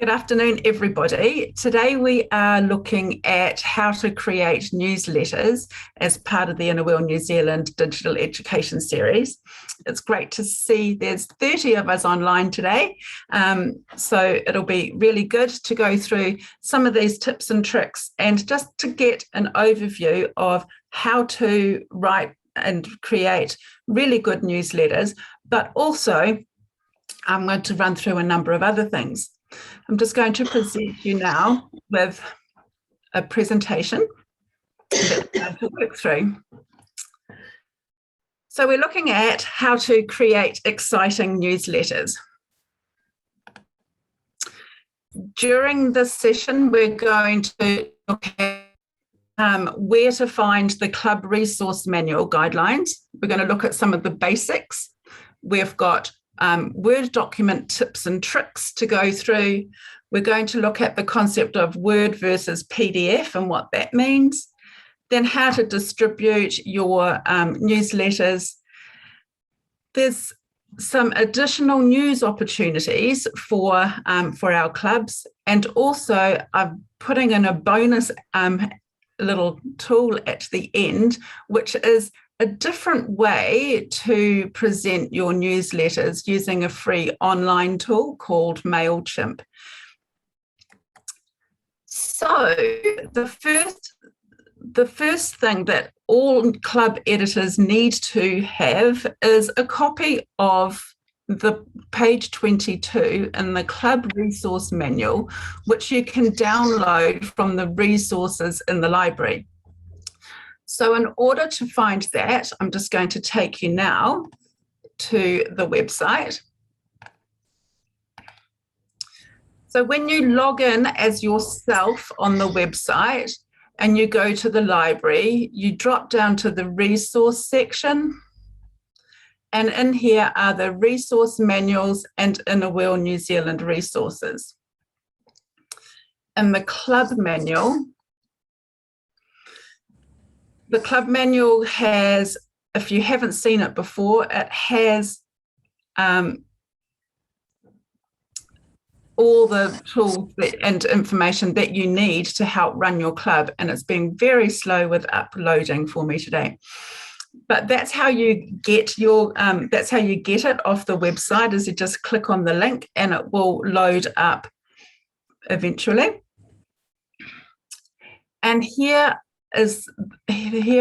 Good afternoon, everybody. Today we are looking at how to create newsletters as part of the New Zealand Digital Education Series. It's great to see there's 30 of us online today, so it'll be really good to go through some of these tips and tricks and just to get an overview of how to write and create really good newsletters, but also I'm going to run through a number of other things. I'm just going to present you now with a presentation that I'm going to work through. So we're looking at how to create exciting newsletters. During this session, we're going to look at where to find the club resource manual guidelines. We're going to look at some of the basics. We've got Word document tips and tricks to go through. We're going to look at the concept of Word versus PDF and what that means. Then how to distribute your newsletters. There's some additional news opportunities for our clubs. And also I'm putting in a bonus little tool at the end, which is a different way to present your newsletters using a free online tool called Mailchimp. So the first thing that all club editors need to have is a copy of the page 22 in the club resource manual, which you can download from the resources in the library. So in order to find that, I'm just going to take you now to the website. So when you log in as yourself on the website and you go to the library, you drop down to the resource section. And in here are the resource manuals and New Zealand resources. In the club manual, the club manual has, if you haven't seen it before, it has all the tools and information that you need to help run your club. And it's been very slow with uploading for me today. But that's how you get your, that's how you get it off the website, is you just click on the link and it will load up eventually. And here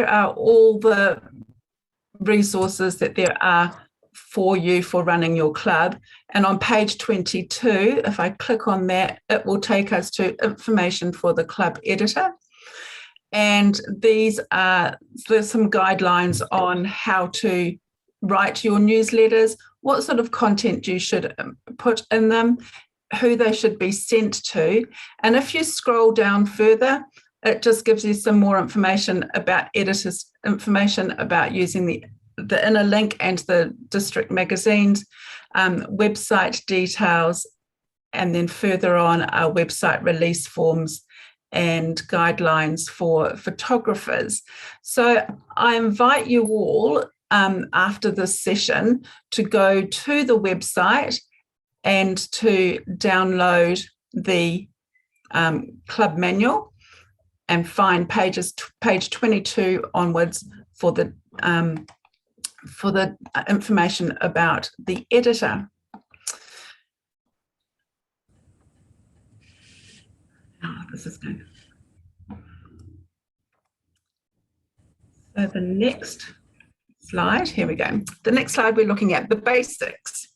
are all the resources that there are for you for running your club. And on page 22, if I click on that, it will take us to information for the club editor. And there's some guidelines on how to write your newsletters, what sort of content you should put in them, who they should be sent to. And if you scroll down further, it just gives you some more information about editors, information about using the inner link and the district magazines, website details, and then further on our website release forms and guidelines for photographers. So I invite you all after this session to go to the website and to download the club manual and find page 22 onwards for the information about the editor. Oh, this is good. So the next slide, here we go. The next slide, we're looking at the basics.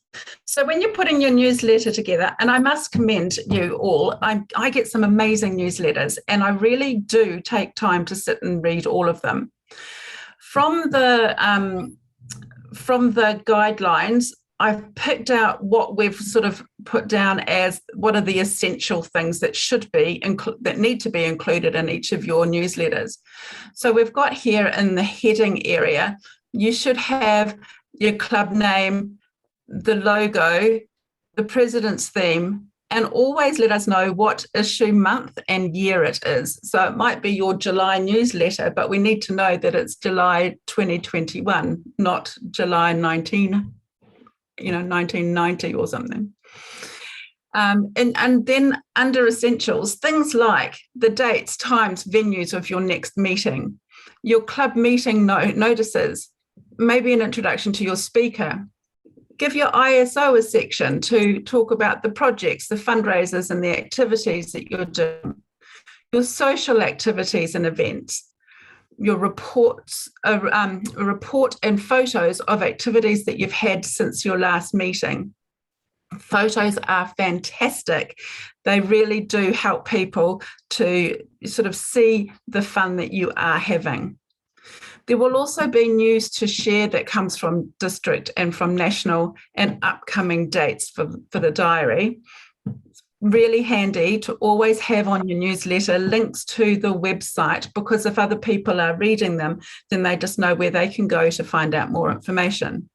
So when you're putting your newsletter together, and I must commend you all, I get some amazing newsletters and I really do take time to sit and read all of them. From the guidelines, I've picked out what we've sort of put down as what are the essential things that that need to be included in each of your newsletters. So we've got here in the heading area, you should have your club name, the logo, the president's theme, and always let us know what issue, month and year it is. So it might be your July newsletter, but we need to know that it's July 2021, not July 1990 or something. And then under essentials, things like the dates, times, venues of your next meeting, your club meeting notices, maybe an introduction to your speaker. Give your ISO a section to talk about the projects, the fundraisers and the activities that you're doing, your social activities and events, your reports, a report and photos of activities that you've had since your last meeting. Photos are fantastic. They really do help people to sort of see the fun that you are having. There will also be news to share that comes from district and from national and upcoming dates for the diary. It's really handy to always have on your newsletter links to the website, because if other people are reading them, then they just know where they can go to find out more information.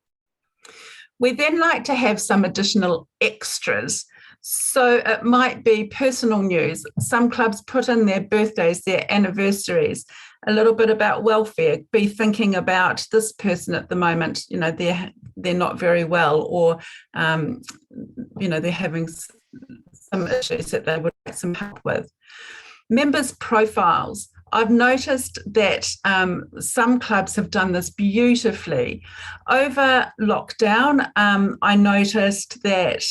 We then like to have some additional extras. So it might be personal news. Some clubs put in their birthdays, their anniversaries, a little bit about welfare, be thinking about this person at the moment, they're not very well, or, they're having some issues that they would like some help with. Members' profiles. I've noticed that some clubs have done this beautifully. Over lockdown, I noticed that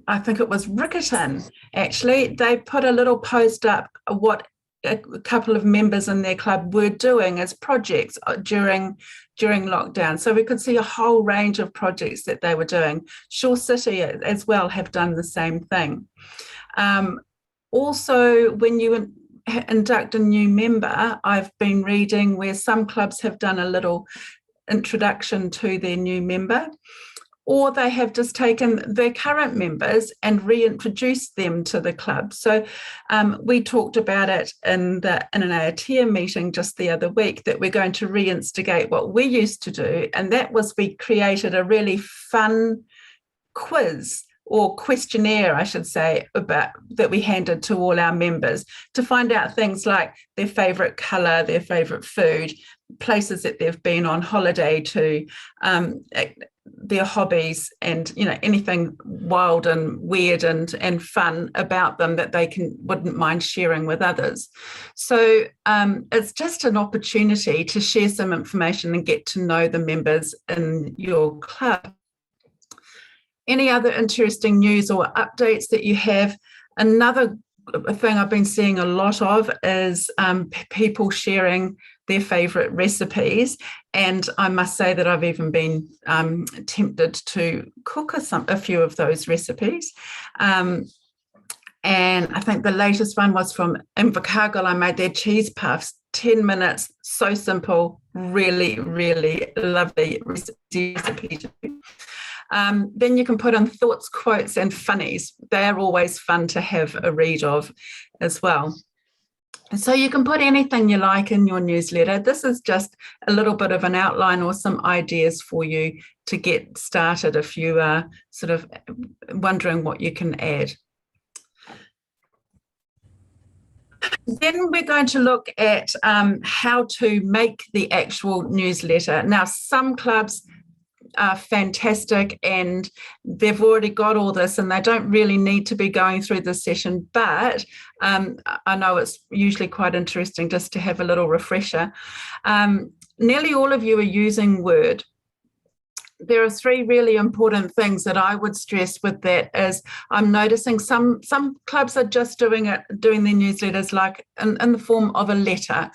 I think it was Rickerton, actually, they put a little post up what a couple of members in their club were doing as projects during lockdown. So we could see a whole range of projects that they were doing. Shore City as well have done the same thing. Also, when you induct a new member, I've been reading where some clubs have done a little introduction to their new member, or they have just taken their current members and reintroduced them to the club. So we talked about it in an AOTM meeting just the other week, that we're going to reinstigate what we used to do, and that was we created a really fun quiz or questionnaire, I should say, about that we handed to all our members to find out things like their favourite colour, their favourite food, places that they've been on holiday to, their hobbies, and anything wild and weird and fun about them that they wouldn't mind sharing with others. So it's just an opportunity to share some information and get to know the members in your club. Any other interesting news or updates that you have? Another thing I've been seeing a lot of is people sharing their favourite recipes, and I must say that I've even been tempted to cook a few of those recipes. And I think the latest one was from Invercargill. I made their cheese puffs, 10 minutes, so simple, really, really lovely recipe. Then you can put in thoughts, quotes, and funnies. They're always fun to have a read of as well. So you can put anything you like in your newsletter. This is just a little bit of an outline or some ideas for you to get started if you are sort of wondering what you can add. Then we're going to look at how to make the actual newsletter. Now, some clubs are fantastic and they've already got all this and they don't really need to be going through this session, but I know it's usually quite interesting just to have a little refresher. Nearly all of you are using Word. There are three really important things that I would stress with that. Is I'm noticing some clubs are just doing their newsletters like in the form of a letter,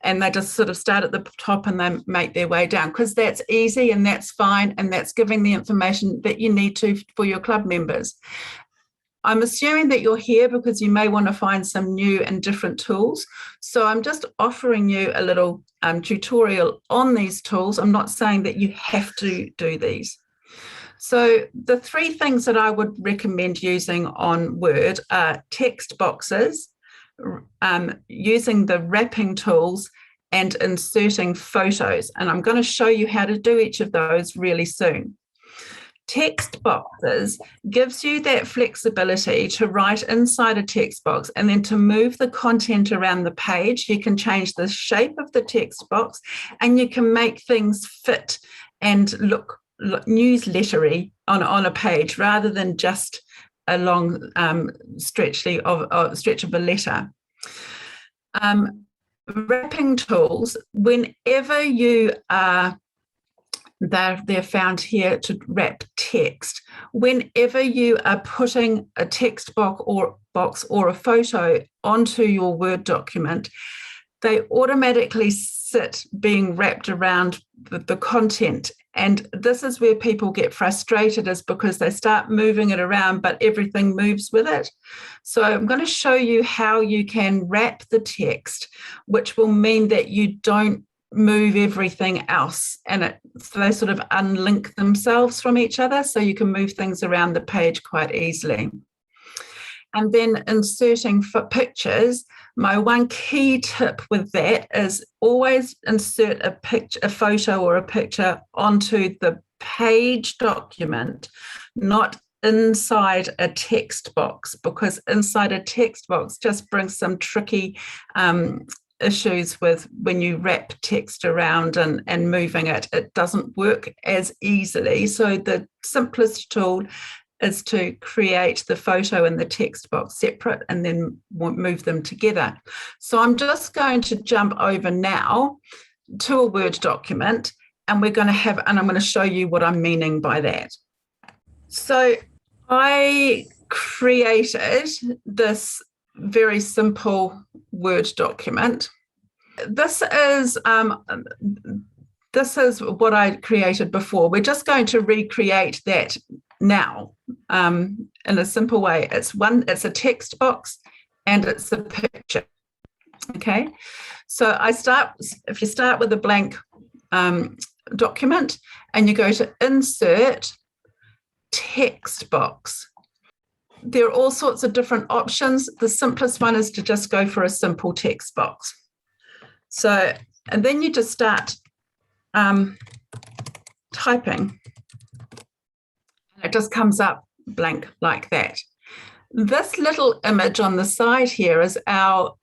and they just sort of start at the top and they make their way down, because that's easy and that's fine, and that's giving the information that you need to for your club members. I'm assuming that you're here because you may want to find some new and different tools. So I'm just offering you a little tutorial on these tools. I'm not saying that you have to do these. So the three things that I would recommend using on Word are text boxes, using the wrapping tools, and inserting photos. And I'm going to show you how to do each of those really soon. Text boxes gives you that flexibility to write inside a text box and then to move the content around the page. You can change the shape of the text box and you can make things fit and look newslettery on a page rather than just a long stretch of a letter. Wrapping tools, whenever you are, they're found here to wrap text. Whenever you are putting a text box or a photo onto your Word document, they automatically sit being wrapped around the content. And this is where people get frustrated, is because they start moving it around, but everything moves with it. So I'm going to show you how you can wrap the text, which will mean that you don't move everything else, and so they sort of unlink themselves from each other, so you can move things around the page quite easily. And then inserting for pictures, my one key tip with that is always insert a photo or a picture onto the page document, not inside a text box, because inside a text box just brings some tricky issues with when you wrap text around and moving it. It doesn't work as easily. So the simplest tool is to create the photo and the text box separate and then move them together. So I'm just going to jump over now to a Word document, and I'm going to show you what I'm meaning by that. So I created this very simple Word document. This is what I created before. We're just going to recreate that now in a simple way. It's a text box and it's a picture. Okay, so if you start with a blank document and you go to insert text box, there are all sorts of different options. The simplest one is to just go for a simple text box. So, and then you just start typing. It just comes up blank like that. This little image on the side here is our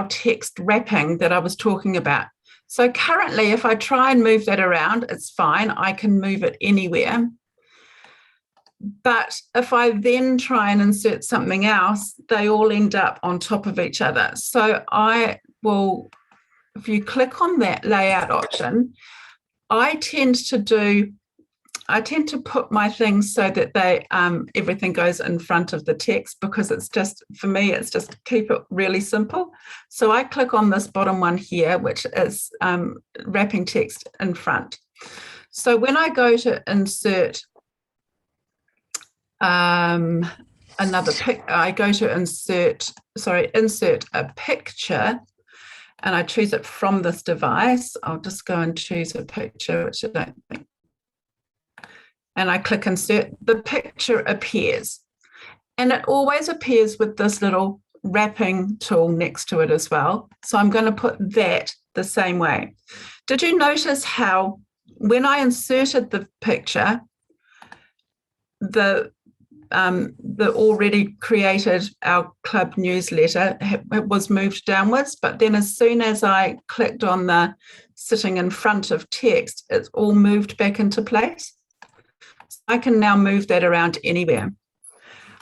text wrapping that I was talking about. So currently, if I try and move that around, it's fine. I can move it anywhere. But if I then try and insert something else, they all end up on top of each other. So I will, if you click on that layout option, I tend to put my things so that they everything goes in front of the text, because it's just, for me, it's just keep it really simple. So I click on this bottom one here, which is wrapping text in front. So when I go to insert I go to insert a picture, and I choose it from this device. I'll just go and choose a picture, which I don't think. And I click insert, the picture appears. And it always appears with this little wrapping tool next to it as well. So I'm going to put that the same way. Did you notice how when I inserted the picture, the already created our club newsletter, it was moved downwards, but then as soon as I clicked on the sitting in front of text, it's all moved back into place. I can now move that around anywhere.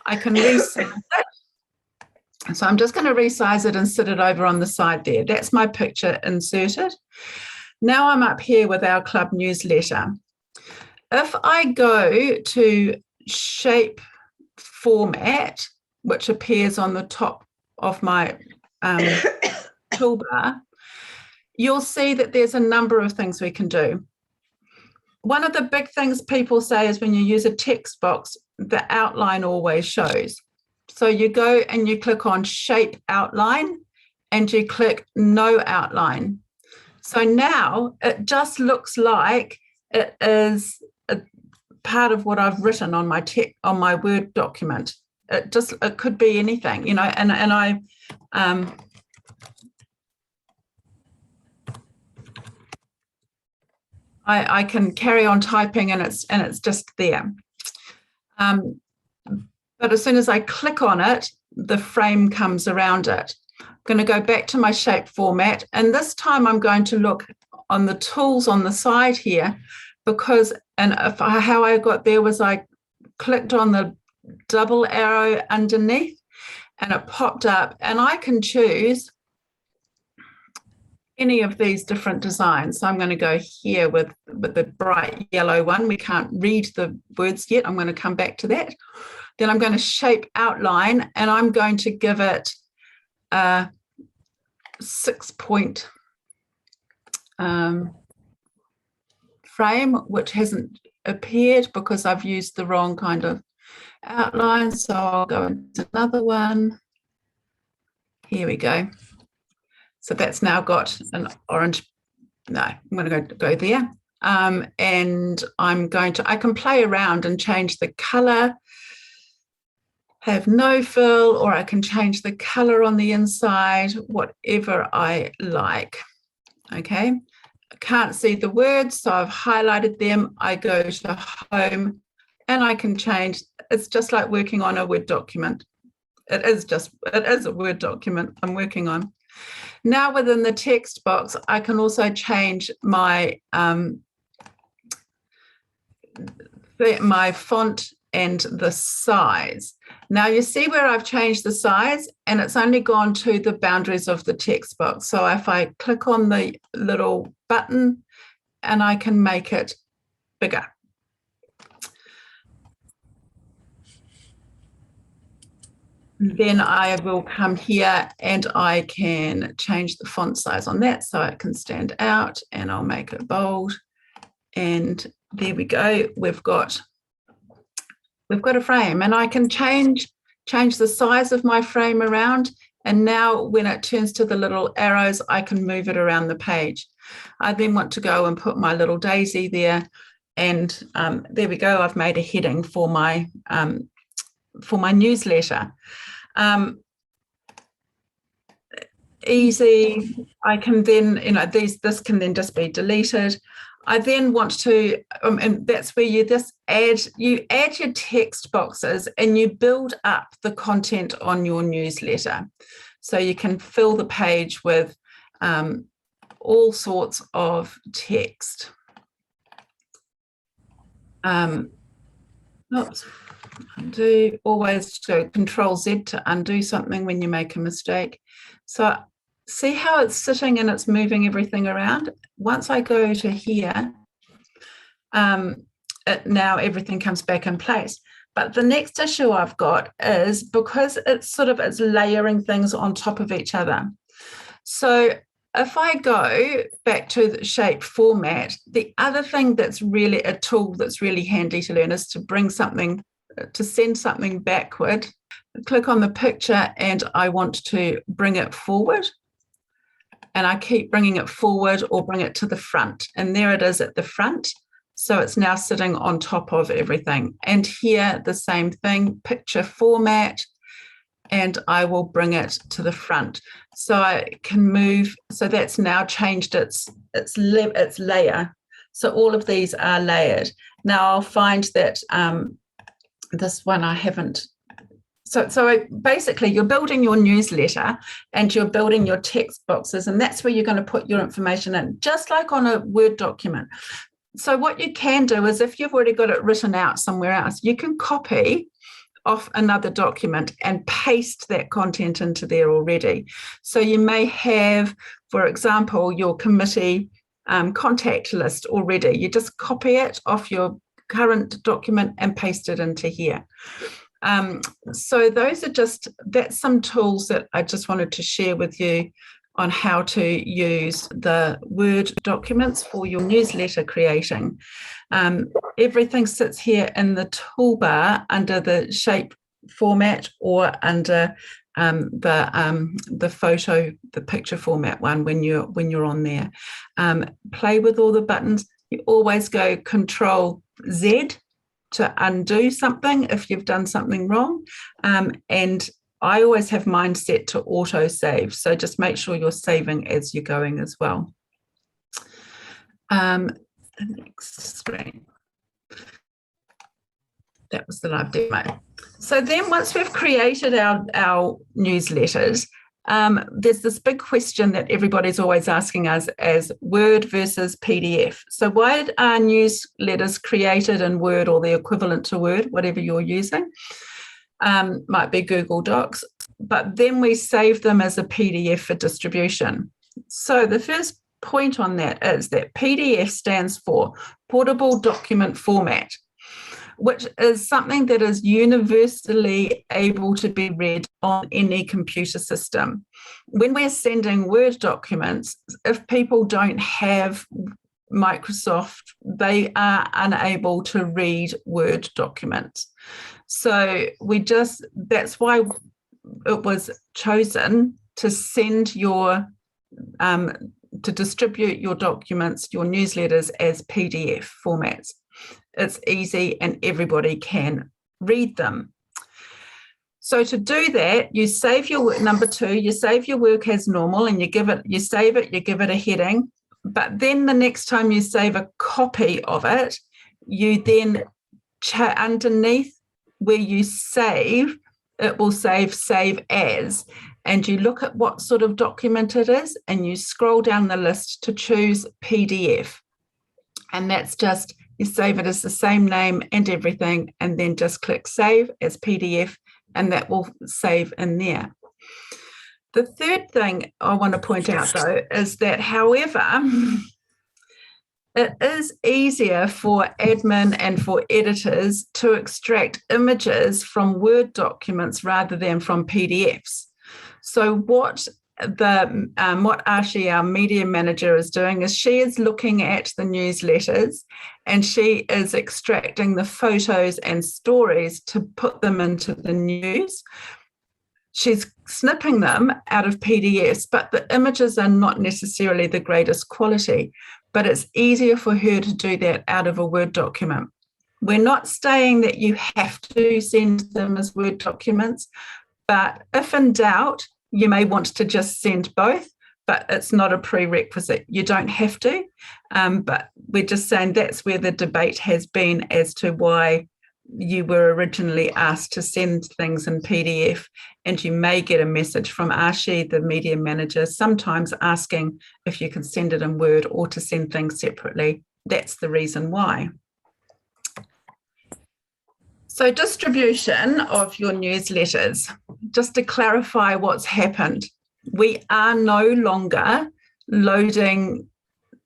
I can resize it. So I'm just going to resize it and sit it over on the side there. That's my picture inserted. Now I'm up here with our club newsletter. If I go to shape format, which appears on the top of my toolbar, you'll see that there's a number of things we can do. One of the big things people say is when you use a text box, the outline always shows. So you go and you click on shape outline and you click no outline. So now it just looks like it is a part of what I've written on my Word document. It could be anything, you know, and I can carry on typing and it's just there. But as soon as I click on it, the frame comes around it. I'm going to go back to my shape format, and this time I'm going to look on the tools on the side here, because, and how I got there was I clicked on the double arrow underneath and it popped up, and I can choose any of these different designs. So I'm going to go here with the bright yellow one. We can't read the words yet. I'm going to come back to that. Then I'm going to shape outline, and I'm going to give it a 6-point frame, which hasn't appeared because I've used the wrong kind of outline. So I'll go into another one. Here we go. So that's now got an orange. No, I'm going to go there. And I can play around and change the color, have no fill, or I can change the color on the inside, whatever I like. Okay. I can't see the words, so I've highlighted them. I go to home and I can change. It's just like working on a Word document. It is a Word document I'm working on. Now within the text box, I can also change my my font and the size. Now you see where I've changed the size, and it's only gone to the boundaries of the text box. So if I click on the little button, and I can make it bigger. Then I will come here and I can change the font size on that so it can stand out, and I'll make it bold. And there we go. We've got a frame, and I can change the size of my frame around. And now when it turns to the little arrows, I can move it around the page. I then want to go and put my little daisy there. And there we go. I've made a heading for my newsletter. Easy. I can then, this can then just be deleted. I then want to, and that's where you add your text boxes and you build up the content on your newsletter. So you can fill the page with all sorts of text. Oops. Undo. Always go Control-Z to undo something when you make a mistake. So see how it's sitting and it's moving everything around? Once I go to here, now everything comes back in place. But the next issue I've got is because it's layering things on top of each other. So if I go back to the shape format, the other thing that's really a tool that's really handy to learn is to send something backward. Click on the picture and I want to bring it forward. And I keep bringing it forward or bring it to the front. And there it is at the front. So it's now sitting on top of everything. And here, the same thing, picture format, and I will bring it to the front. So I can move. So that's now changed its layer. So all of these are layered. Now I'll find that this one I haven't. So basically you're building your newsletter and you're building your text boxes, and that's where you're going to put your information in, just like on a Word document. So what you can do is, if you've already got it written out somewhere else, you can copy off another document and paste that content into there already. So you may have, for example, your committee contact list already. You just copy it off your current document and paste it into here. So that's some tools that I just wanted to share with you on how to use the Word documents for your newsletter creating. Everything sits here in the toolbar under the shape format or under the picture format one when you're on there. Play with all the buttons. You always go Control-Z to undo something if you've done something wrong. And I always have mine set to auto save. So just make sure you're saving as you're going as well. The next screen. That was the live demo. So then once we've created our newsletters, there's this big question that everybody's always asking us as Word versus PDF. So why are newsletters created in Word or the equivalent to Word, whatever you're using? Might be Google Docs, but then we save them as a PDF for distribution. So the first point on that is that PDF stands for Portable Document Format, which is something that is universally able to be read on any computer system. When we're sending Word documents, if people don't have Microsoft, they are unable to read Word documents. So that's why it was chosen to send to distribute your documents, your newsletters as PDF formats. It's easy and everybody can read them. So to do that, you save your work, number 2, you save your work as normal and you give it a heading. But then the next time you save a copy of it, you then underneath where you save, it will save as, and you look at what sort of document it is and you scroll down the list to choose PDF. And that's just, you save it as the same name and everything, and then just click save as PDF, and that will save in there. The third thing I want to point out though is that, however, it is easier for admin and for editors to extract images from Word documents rather than from PDFs. So what Ashi, our media manager, is doing is she is looking at the newsletters and she is extracting the photos and stories to put them into the news. She's snipping them out of PDFs, but the images are not necessarily the greatest quality, but it's easier for her to do that out of a Word document. We're not saying that you have to send them as Word documents, but if in doubt, you may want to just send both, but it's not a prerequisite. You don't have to, but we're just saying that's where the debate has been as to why you were originally asked to send things in PDF, and you may get a message from Ashi, the media manager, sometimes asking if you can send it in Word or to send things separately. That's the reason why. So distribution of your newsletters, just to clarify what's happened, we are no longer loading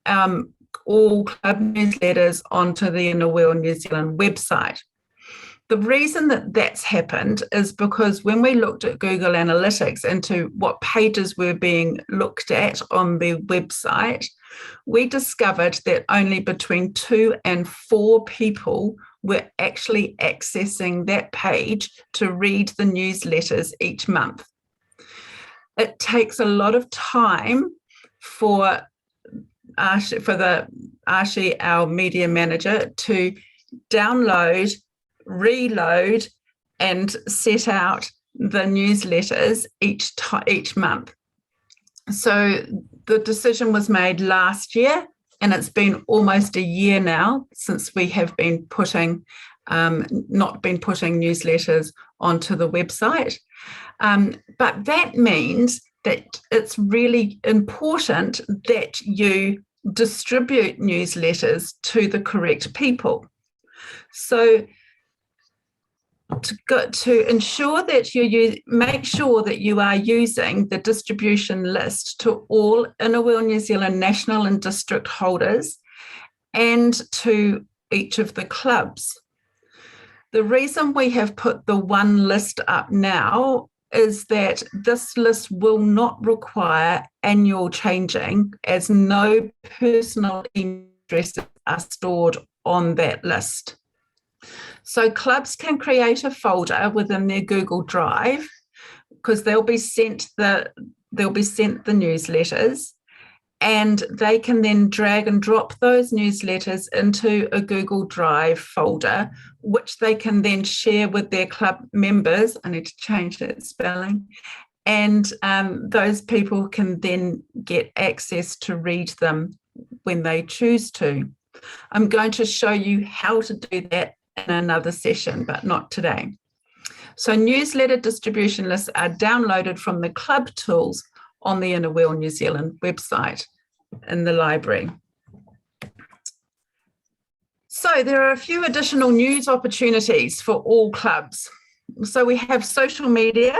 all club newsletters onto the Inner Wheel New Zealand website. The reason that that's happened is because when we looked at Google Analytics into what pages were being looked at on the website, we discovered that only between 2 and 4 people were actually accessing that page to read the newsletters each month. It takes a lot of time for Ashi, our media manager, to download, reload, and set out the newsletters each month. So the decision was made last year, and it's been almost a year now since we have been not been putting newsletters onto the website. But that means that it's really important that you distribute newsletters to the correct people. So to ensure that you make sure that you are using the distribution list to all Inner Wheel New Zealand national and district holders and to each of the clubs. The reason we have put the one list up now is that this list will not require annual changing, as no personal email addresses are stored on that list. So clubs can create a folder within their Google Drive, because they'll be sent the newsletters, and they can then drag and drop those newsletters into a Google Drive folder, which they can then share with their club members. I need to change that spelling. And those people can then get access to read them when they choose to. I'm going to show you how to do that in another session, but not today. So newsletter distribution lists are downloaded from the club tools on the Inner Wheel New Zealand website in the library. So there are a few additional news opportunities for all clubs. So we have social media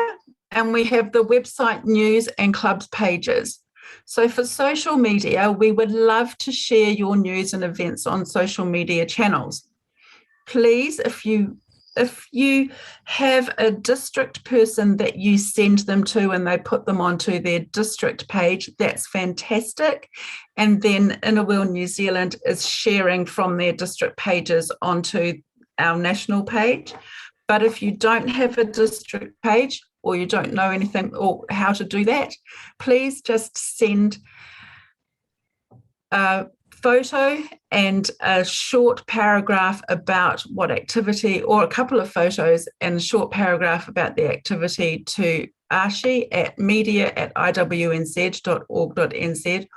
and we have the website news and clubs pages. So for social media, we would love to share your news and events on social media channels. Please, if you have a district person that you send them to and they put them onto their district page, that's fantastic. And then Inner Wheel New Zealand is sharing from their district pages onto our national page. But if you don't have a district page or you don't know anything or how to do that, please just send a photo and a short paragraph about what activity, or a couple of photos and a short paragraph about the activity to Ashi at media@iwnz.org.nz,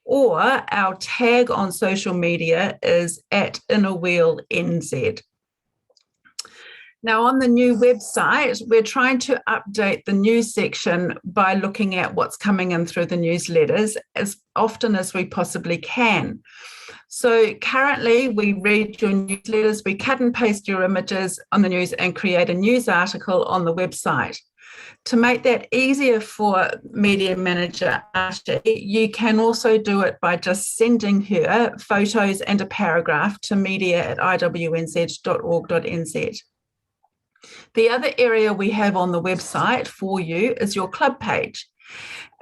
or our tag on social media is @InnerWheelNZ. Now, on the new website, we're trying to update the news section by looking at what's coming in through the newsletters as often as we possibly can. So currently, we read your newsletters, we cut and paste your images on the news and create a news article on the website. To make that easier for Media Manager Ashley, you can also do it by just sending her photos and a paragraph to media@iwnz.org.nz. The other area we have on the website for you is your club page.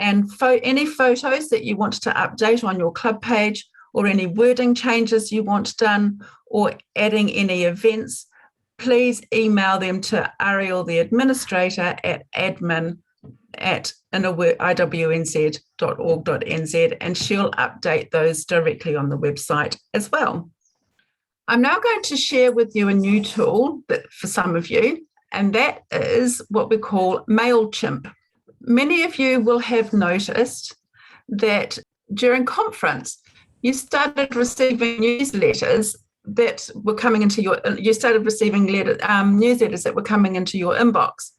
And any photos that you want to update on your club page, or any wording changes you want done, or adding any events, please email them to Ariel, the administrator, at admin@iwnz.org.nz, and she'll update those directly on the website as well. I'm now going to share with you a new tool for some of you, and that is what we call Mailchimp. Many of you will have noticed that during conference, you started receiving newsletters that were coming into newsletters that were coming into your inbox.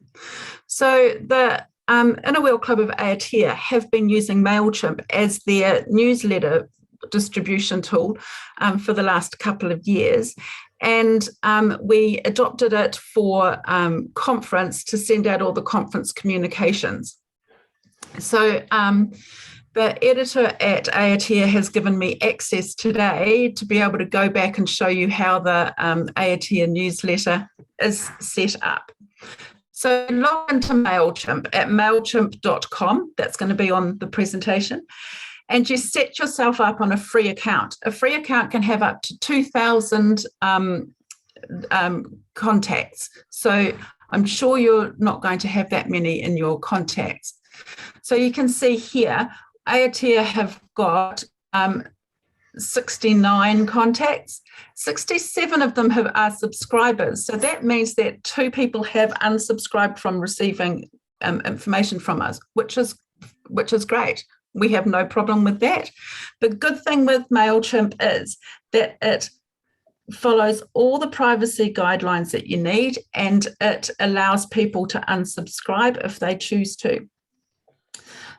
So the Inner Wheel Club of Aotea have been using Mailchimp as their newsletter distribution tool for the last couple of years. And we adopted it for conference to send out all the conference communications. So the editor at Aotea has given me access today to be able to go back and show you how the Aotea newsletter is set up. So log into Mailchimp at mailchimp.com. That's going to be on the presentation. And you set yourself up on a free account. A free account can have up to 2,000 contacts. So I'm sure you're not going to have that many in your contacts. So you can see here, Aotea have got 69 contacts. 67 of them are subscribers. So that means that 2 people have unsubscribed from receiving information from us, which is great. We have no problem with that. The good thing with Mailchimp is that it follows all the privacy guidelines that you need, and it allows people to unsubscribe if they choose to.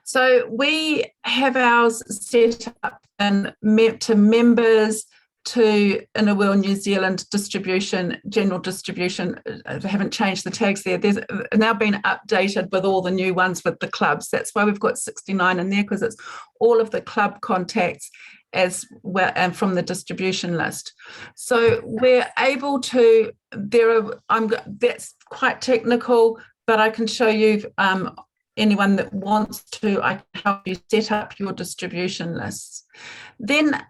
So we have ours set up to members, to Inner Wheel New Zealand distribution, general distribution. They haven't changed the tags there. There's now been updated with all the new ones with the clubs. That's why we've got 69 in there, because it's all of the club contacts as well, and from the distribution list. So we're able to, that's quite technical, but I can show you anyone that wants to, I can help you set up your distribution lists. Then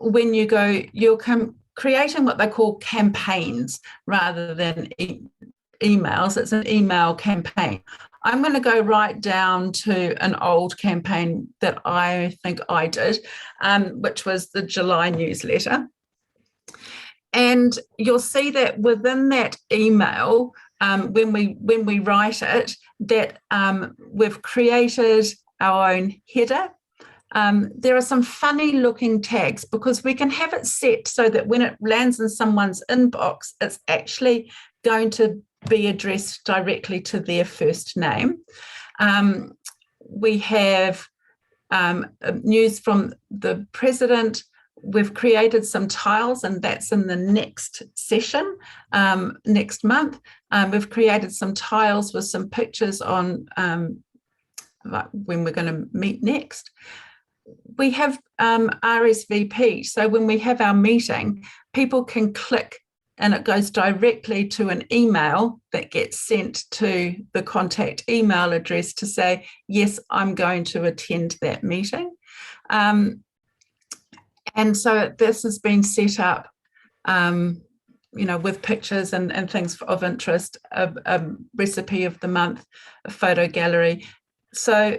when you go, you're creating what they call campaigns rather than emails. It's an email campaign. I'm going to go right down to an old campaign that I think I did, which was the July newsletter. And you'll see that within that email, when we write it, that we've created our own header. There are some funny looking tags, because we can have it set so that when it lands in someone's inbox, it's actually going to be addressed directly to their first name. We have news from the president. We've created some tiles, and that's in the next session, next month. We've created some tiles with some pictures on like when we're going to meet next. We have RSVP, so when we have our meeting, people can click and it goes directly to an email that gets sent to the contact email address to say, yes, I'm going to attend that meeting. And so this has been set up, with pictures and things of interest, a recipe of the month, a photo gallery. So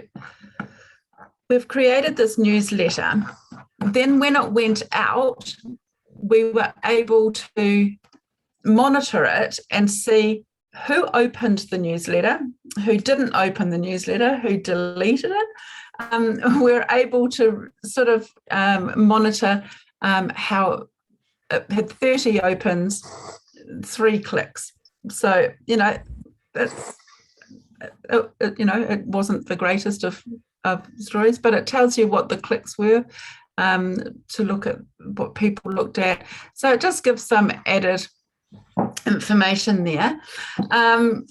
we've created this newsletter. Then when it went out, we were able to monitor it and see who opened the newsletter, who didn't open the newsletter, who deleted it. We're able to sort of monitor how it had 30 opens, 3 clicks. So, it wasn't the greatest of stories, but it tells you what the clicks were to look at what people looked at. So it just gives some added information there. In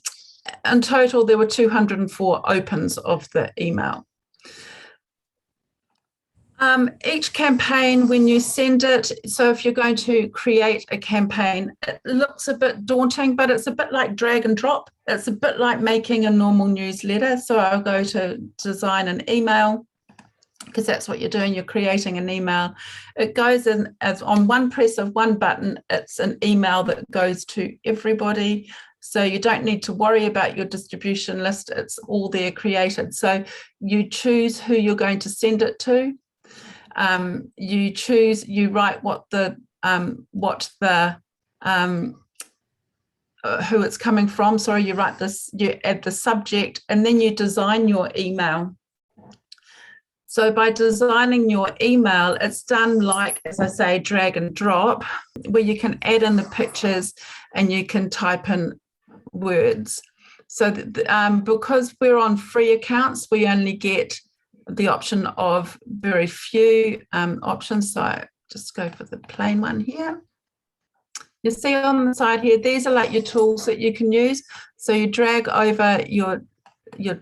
total, there were 204 opens of the email. Each campaign, when you send it, so if you're going to create a campaign, it looks a bit daunting, but it's a bit like drag and drop. It's a bit like making a normal newsletter. So I'll go to design an email, because that's what you're doing. You're creating an email. It goes in as on one press of one button. It's an email that goes to everybody. So you don't need to worry about your distribution list. It's all there created. So you choose who you're going to send it to. You write who it's coming from. Sorry, you write this, you add the subject, and then you design your email. So by designing your email, it's done like, as I say, drag and drop, where you can add in the pictures and you can type in words. So because we're on free accounts, we only get the option of very few options. So I just go for the plain one here. You see on the side here, these are like your tools that you can use. So you drag over your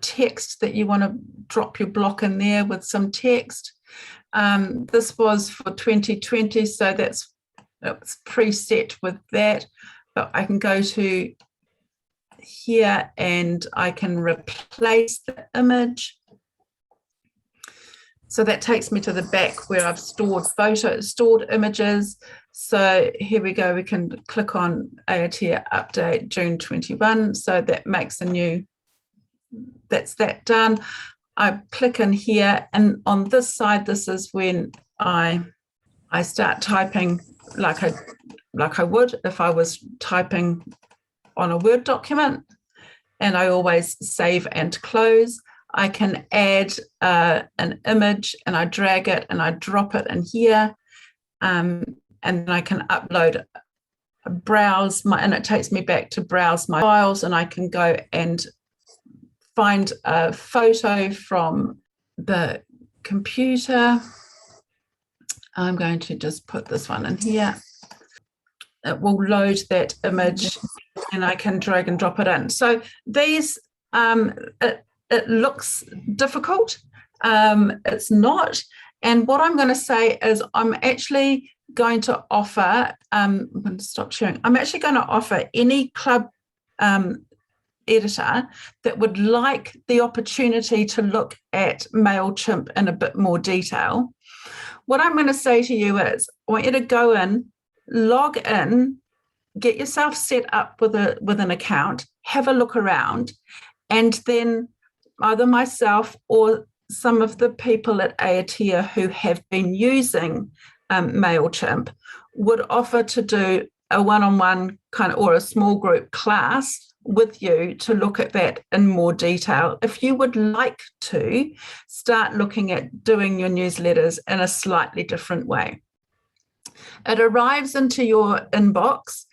text that you want to drop your block in there with some text. This was for 2020, so it's preset with that. But I can go to here and I can replace the image. So that takes me to the back where I've stored images. So here we go. We can click on AOTIA update June 21. So that makes that's that done. I click in here, and on this side, this is when I start typing like I would if I was typing on a Word document, and I always save and close. I can add an image, and I drag it and I drop it in here, and I can upload, browse and it takes me back to browse my files, and I can go and find a photo from the computer. I'm going to just put this one in here. It will load that image, and I can drag and drop it in. So these, it looks difficult. It's not. And what I'm going to say is I'm actually going to offer, I'm going to stop sharing. I'm actually going to offer any club editor that would like the opportunity to look at Mailchimp in a bit more detail. What I'm going to say to you is I want you to go in, log in, get yourself set up with an account, have a look around, and then either myself or some of the people at AOTIA who have been using Mailchimp would offer to do a one-on-one kind of or a small group class with you to look at that in more detail. If you would like to start looking at doing your newsletters in a slightly different way. It arrives into your inbox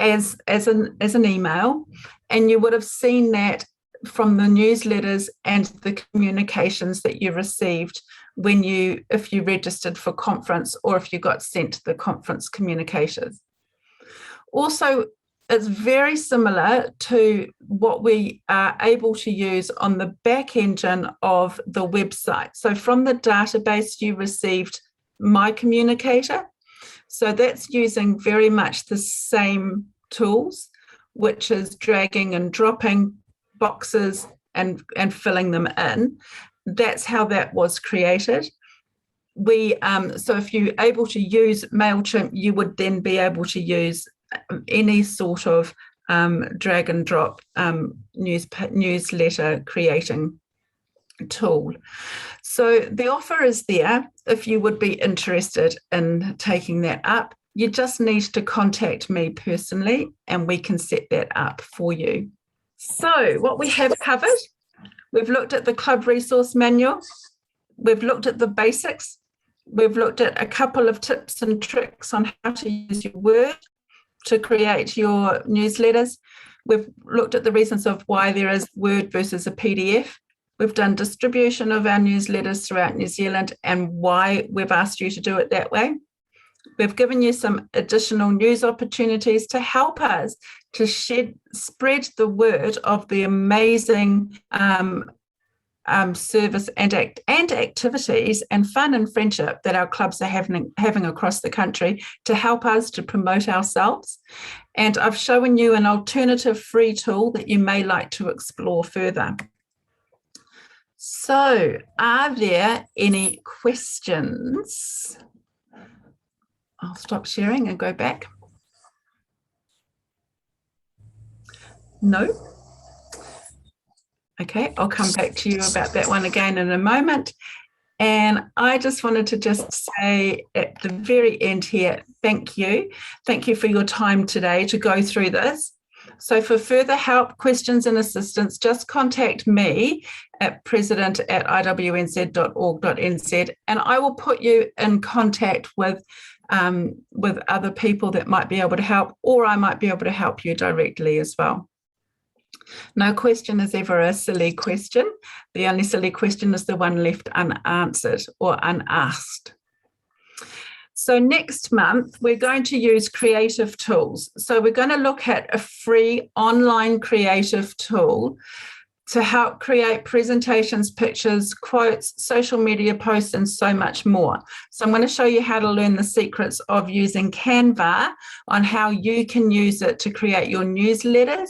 as an email, and you would have seen that from the newsletters and the communications that you received if you registered for conference, or if you got sent the conference communications. Also, it's very similar to what we are able to use on the back engine of the website. So from the database, you received My Communicator. So that's using very much the same tools, which is dragging and dropping boxes and filling them in. That's how that was created. So if you're able to use Mailchimp, you would then be able to use any sort of drag and drop newsletter creating tool. So the offer is there if you would be interested in taking that up. You just need to contact me personally and we can set that up for you. So what we have covered, we've looked at the club resource manual, we've looked at the basics, we've looked at a couple of tips and tricks on how to use your Word to create your newsletters. We've looked at the reasons of why there is Word versus a PDF. We've done distribution of our newsletters throughout New Zealand and why we've asked you to do it that way. We've given you some additional news opportunities to help us to spread the word of the amazing service and activities and fun and friendship that our clubs are having across the country to help us to promote ourselves. And I've shown you an alternative free tool that you may like to explore further. So, are there any questions? I'll stop sharing and go back. No? Okay, I'll come back to you about that one again in a moment. And I just wanted to just say at the very end here, thank you. Thank you for your time today to go through this. So for further help, questions and assistance, just contact me at president@iwnz.org.nz, and I will put you in contact with other people that might be able to help, or I might be able to help you directly as well. No question is ever a silly question. The only silly question is the one left unanswered or unasked. So next month, we're going to use creative tools. So we're going to look at a free online creative tool to help create presentations, pictures, quotes, social media posts, and so much more. So I'm going to show you how to learn the secrets of using Canva on how you can use it to create your newsletters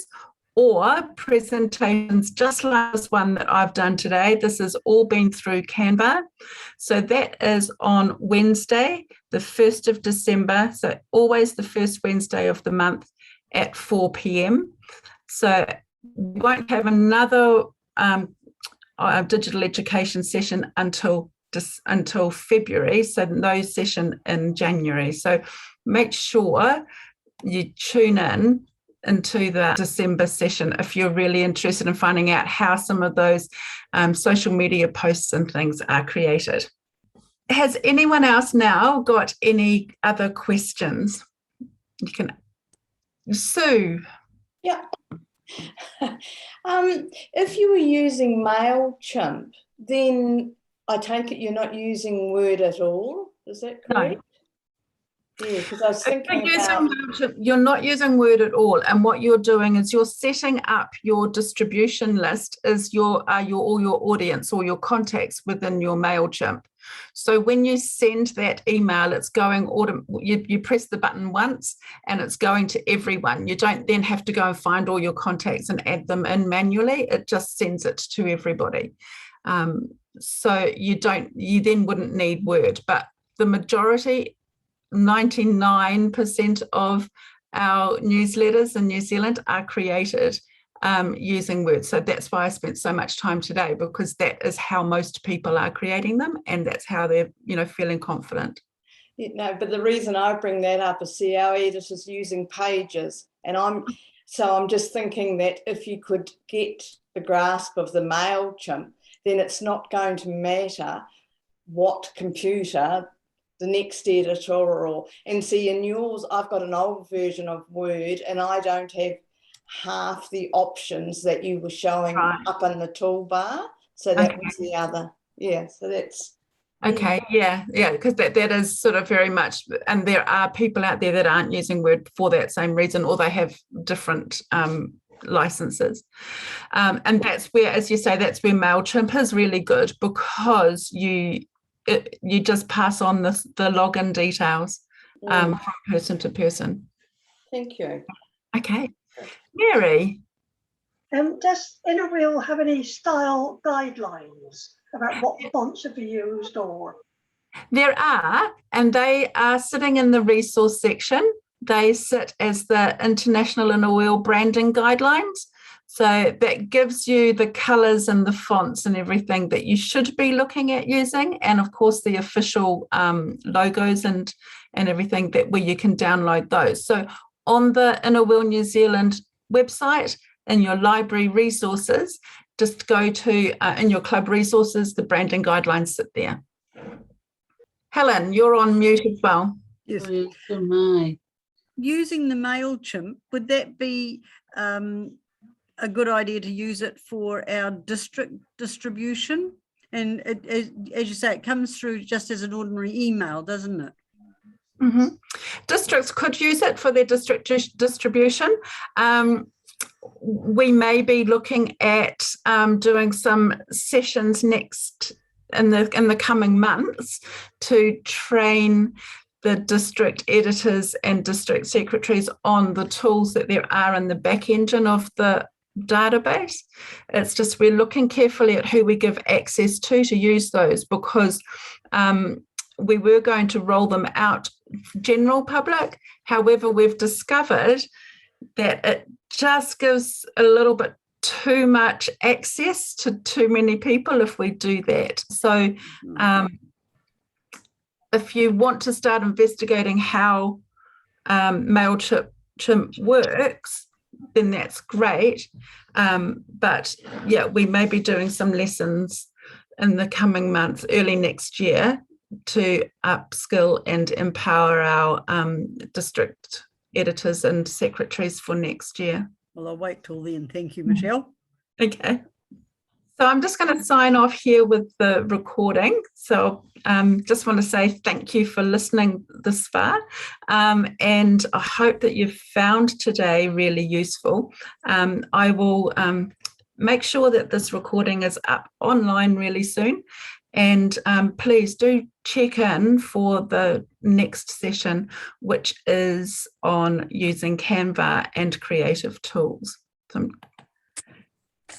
or presentations just like this one that I've done today. This has all been through Canva. So that is on Wednesday, the 1st of December. So always the first Wednesday of the month at 4 p.m. So we won't have another digital education session until February. So no session in January. So make sure you tune in into the December session if you're really interested in finding out how some of those social media posts and things are created. Has anyone else now got any other questions? You can, Sue. Yeah. If you were using Mailchimp, then I take it you're not using Word at all. Is that correct? No. Yeah, because I was thinking you're not using Word at all, and what you're doing is you're setting up your distribution list as all your audience or your contacts within your Mailchimp. So when you send that email, it's going you press the button once and it's going to everyone. You don't then have to go and find all your contacts and add them in manually. It just sends it to everybody. So you then wouldn't need Word, but the majority, 99% of our newsletters in New Zealand are created using Word. So that's why I spent so much time today, because that is how most people are creating them, and that's how they're, feeling confident. No, but the reason I bring that up is, see, our editor's using Pages, and I'm just thinking that if you could get the grasp of the Mailchimp, then it's not going to matter what computer the next editor, and see in yours, I've got an old version of Word and I don't have half the options that you were showing up in the toolbar. So that was the other. Yeah, so that's okay. Yeah, because that is sort of very much, and there are people out there that aren't using Word for that same reason, or they have different licenses. And that's where, as you say, that's where Mailchimp is really good, because you just pass on the login details from person to person. Thank you. Okay. Mary. Does InnerWheel have any style guidelines about what fonts should be used, or? There are, and they are sitting in the resource section. They sit as the International InnerWheel branding guidelines. So that gives you the colours and the fonts and everything that you should be looking at using, and of course the official logos and everything where you can download those. So on the InnerWheel New Zealand website, in your library resources, just go to in your club resources, the branding guidelines sit there. Helen, you're on mute as well. Yes. Oh, yes, so my. Using the Mailchimp, would that be a good idea to use it for our district distribution? And as you say, it comes through just as an ordinary email, doesn't it? Mm-hmm. Districts could use it for their district distribution. We may be looking at doing some sessions next in the coming months to train the district editors and district secretaries on the tools that there are in the back engine of the database. It's just we're looking carefully at who we give access to use those, because we were going to roll them out general public. However, we've discovered that it just gives a little bit too much access to too many people if we do that. So if you want to start investigating how Mailchimp works, then that's great. But yeah, we may be doing some lessons in the coming months, early next year, to upskill and empower our district editors and secretaries for next year. Well, I'll wait till then. Thank you, Michelle. Okay. So I'm just going to sign off here with the recording. So just want to say thank you for listening this far. And I hope that you've found today really useful. I will make sure that this recording is up online really soon. And please do check in for the next session, which is on using Canva and creative tools. So